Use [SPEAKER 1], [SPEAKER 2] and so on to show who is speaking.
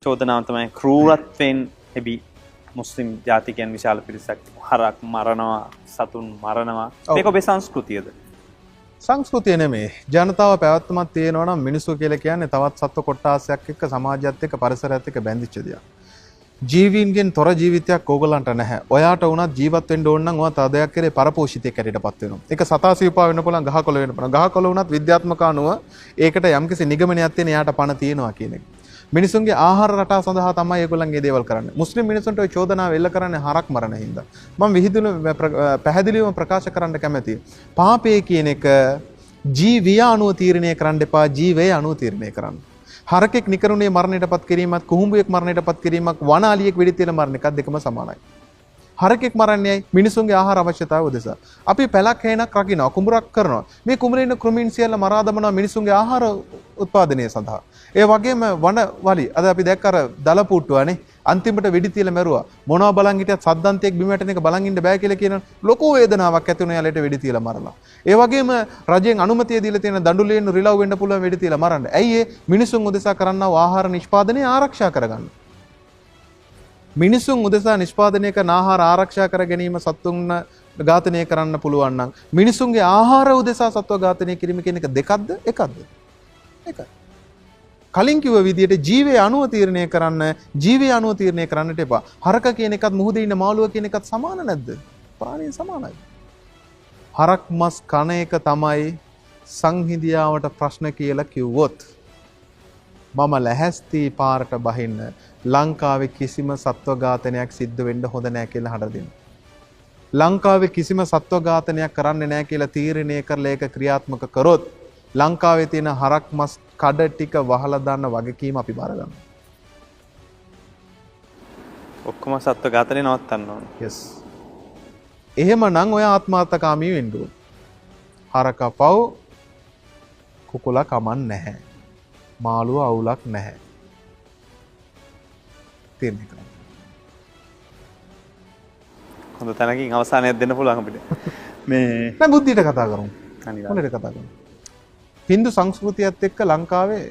[SPEAKER 1] චෝදනාව තමයි ක්‍රූරත්වයෙන් එබි මුස්ලිම් ජාතිකයන් විශාල පිරිසක් හරක් මරනවා, සතුන් මරනවා. මේක ඔබේ සංස්කෘතියද?
[SPEAKER 2] සංස්කෘතිය නෙමෙයි. ජනතාව පැවැත්මක් තියෙනවා නම් මිනිස්සු කියලා කියන්නේ තවත් සත්ව කොට්ටාසයක් එක්ක සමාජයත් එක්ක පරිසරයත් එක්ක බැඳිච්ච දෙයක්. ජීවීන්ගෙන් තොර ජීවිතයක් ඕගලන්ට නැහැ. ඔයාට වුණත් ජීවත් වෙන්න ඕන නම් ඔයා තදයක් කරේ පරපෝෂිතයෙක් හැටියටපත් වෙනවා. ඒක සතා සිව්පා වෙන්න පුළුවන්, ගහකොළ වෙන්න පුළුවන්. ගහකොළ වුණත් විද්‍යාත්මක අනුව ඒකට යම්කිසි නිගමනයක් තියෙන එයාට පණ තියෙනවා කියන එක. මිනිසුන්ගේ ආහාර රටාව සඳහා තමයි ඒගොල්ලන්ගේ දේවල් කරන්නේ. මුස්ලිම් මිනිසුන්ට ওই චෝදනාව එල්ල කරන්නේ හරක් මරණ හින්දා. මම විහිදුණු පැහැදිලිවම ප්‍රකාශ කරන්න කැමැතියි. පාපය කියන එක ජීවිය අනුව තීරණය කරන්න එපා, ජීවය අනුව තීරණය කරන්න. හරකෙක් නිකරුණේ මරණයටපත් කිරීමත් කුහුඹුවෙක් මරණයටපත් කිරීමක් වනාලියෙක් වෙඩි තියලා මරණ එකත් දෙකම සමානයි. හරකෙක් මරන්නේ මිනිසුන්ගේ ආහාර අවශ්‍යතාව උදෙසා. අපි පැලක් හේනක් රකින්නවා, කුඹරක් කරනවා. මේ කුඹරේ ඉන්න කෘමීන් සියල්ල මරා දමනවා මිනිසුන්ගේ ආහාර උත්පාදනය සඳහා. ඒ වගේම වන වලි අද අපි දැක්ක අර දලපුට්ටුවනේ අන්තිමට වෙඩි තියලා මැරුවා. මොනවා බලන් හිටියත් සද්දන්තයක් බිම වැටෙන එක බලන් ඉන්න බෑ කියලා කියන ලොකු වේදනාවක් ඇති වුණා යාලට වෙඩි තියලා මරලා. ඒ වගේම රජෙන් අනුමැතිය දීලා තියෙන දඬුලෙන් රිලව් වෙන්න පුළුවන් වෙඩි තියලා මරන්න. ඇයි ඒ මිනිසුන් උදෙසා කරන්නා වූ ආහාර නිෂ්පාදනය ආරක්ෂා කරගන්න. මිනිසුන් උදෙසා නිෂ්පාදනය කරන ආහාර ආරක්ෂා කර ගැනීම සත්තුන් ඝාතනය කරන්න පුළුවන් නම් මිනිසුන්ගේ ආහාර උදෙසා සත්ව ඝාතනය කිරීම කියන එක දෙකක්ද එකක්ද? එකයි. කලින් කිව්ව විදිහට ජීවය අනුව තීරණය කරන්න, ජීවය අනුව තීරණය කරන්නට එපා. හරක කියන එකත් මුහුදේ ඉන්න මාළුව කියන එකත් සමාන නැද්ද? ප්‍රාණීන් සමානයි. හරක් මස් කන එක තමයි සංහිඳියාවට ප්‍රශ්න කියලා කිව්වොත් මම ලැහැස්ති පාරට බහින්න ලංකාවේ කිසිම සත්ව ඝාතනයක් සිද්ධ වෙන්න හොඳ නැහැ කියලා හඬ දෙන්න. ලංකාවේ කිසිම සත්ව ඝාතනයක් කරන්නේ නැහැ කියලා තීරණය කරලා ඒක ක්‍රියාත්මක කරොත් ලංකාවේ තියෙන හරක් මස් කඩ ටික වහලා දාන්න වගකීම අපි බාර ගන්නවා.
[SPEAKER 1] ඔක්කොම සත්ව ඝාතනය නවත්තන්න ඕන.
[SPEAKER 2] yes. එහෙමනම් ඔය ආත්මාර්ථකාමී වෙන්න ඕන. හරකපව් කුකුලා කමන් නැහැ. මාළුව අවුලක් නැහැ. තේරෙන්නේ නැහැ.
[SPEAKER 1] හොඳ තැනකින් අවසානයක් දෙන්න පුළුවන් අපිට. මේ
[SPEAKER 2] දැන් බුද්ධියට කතා කරමු.
[SPEAKER 1] අනිවාර්යයෙන්
[SPEAKER 2] මොනේද කතා කරන්නේ? හින්දු සංස්කෘතියත් එක්ක ලංකාවේ